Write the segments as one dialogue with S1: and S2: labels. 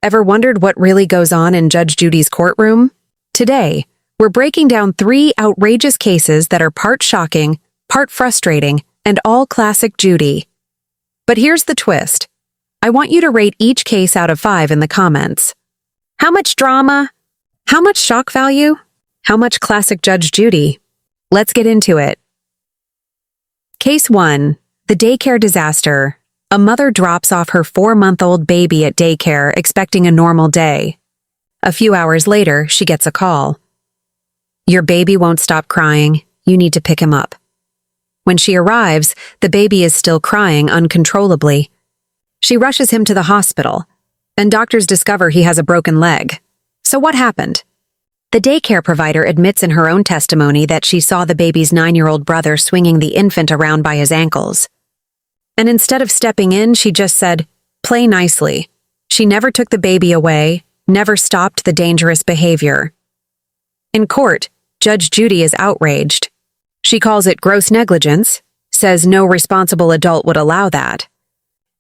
S1: Ever wondered what really goes on in Judge Judy's courtroom? Today, we're breaking down 3 outrageous cases that are part shocking, part frustrating, and all classic Judy. But here's the twist. I want you to rate each case out of 5 in the comments. How much drama? How much shock value? How much classic Judge Judy? Let's get into it. Case 1. The daycare disaster. A mother drops off her 4-month-old baby at daycare expecting a normal day. A few hours later, she gets a call. Your baby won't stop crying. You need to pick him up. When she arrives, the baby is still crying uncontrollably. She rushes him to the hospital, and doctors discover he has a broken leg. So what happened? The daycare provider admits in her own testimony that she saw the baby's 9-year-old brother swinging the infant around by his ankles. And instead of stepping in, she just said, "Play nicely." She never took the baby away, never stopped the dangerous behavior. In court, Judge Judy is outraged. She calls it gross negligence, says no responsible adult would allow that,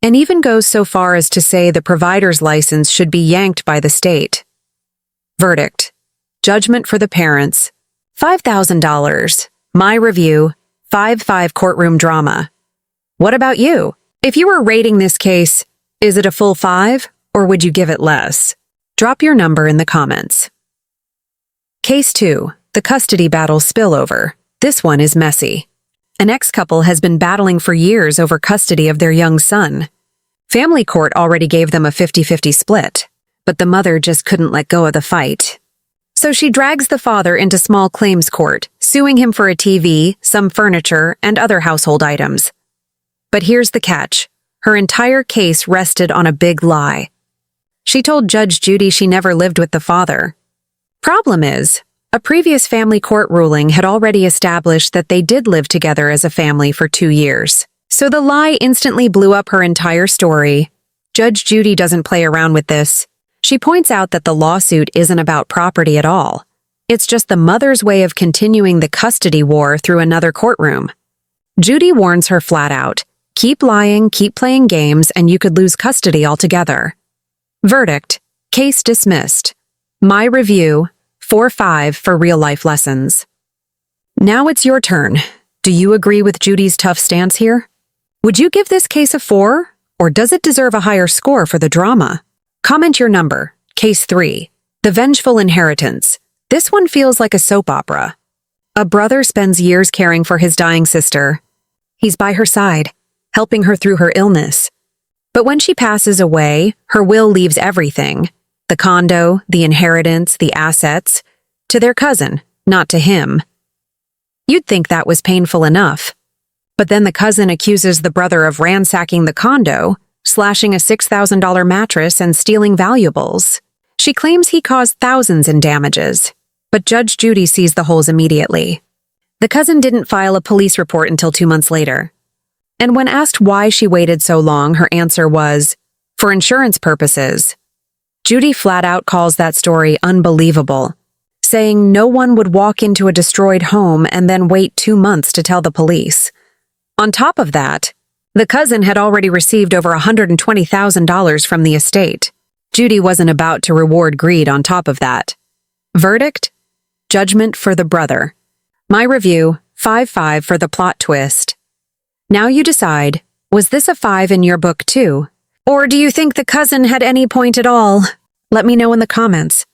S1: and even goes so far as to say the provider's license should be yanked by the state. Verdict. Judgment for the parents. $5,000. My review. 5-5 courtroom drama. What about you? If you were rating this case, is it a full 5, or would you give it less? Drop your number in the comments. Case 2. The custody battle spillover. This one is messy. An ex-couple has been battling for years over custody of their young son. Family court already gave them a 50-50 split, but the mother just couldn't let go of the fight. So she drags the father into small claims court, suing him for a TV, some furniture, and other household items. But here's the catch. Her entire case rested on a big lie. She told Judge Judy she never lived with the father. Problem is, a previous family court ruling had already established that they did live together as a family for 2 years. So the lie instantly blew up her entire story. Judge Judy doesn't play around with this. She points out that the lawsuit isn't about property at all. It's just the mother's way of continuing the custody war through another courtroom. Judy warns her flat out, keep lying, keep playing games, and you could lose custody altogether. Verdict. Case dismissed. My review. 4-5 for real-life lessons. Now it's your turn. Do you agree with Judy's tough stance here? Would you give this case a 4, or does it deserve a higher score for the drama? Comment your number. Case 3. The Vengeful inheritance. This one feels like a soap opera. A brother spends years caring for his dying sister. He's by her side, helping her through her illness. But when she passes away, her will leaves everything, the condo, the inheritance, the assets, to their cousin, not to him. You'd think that was painful enough. But then the cousin accuses the brother of ransacking the condo, slashing a $6,000 mattress and stealing valuables. She claims he caused thousands in damages, but Judge Judy sees the holes immediately. The cousin didn't file a police report until 2 months later. And when asked why she waited so long, her answer was, for insurance purposes. Judy flat out calls that story unbelievable, saying no one would walk into a destroyed home and then wait 2 months to tell the police. On top of that, the cousin had already received over $120,000 from the estate. Judy wasn't about to reward greed on top of that. Verdict? Judgment for the brother. My review, 5-5 for the plot twist. Now you decide, was this a 5 in your book too? Or do you think the cousin had any point at all? Let me know in the comments.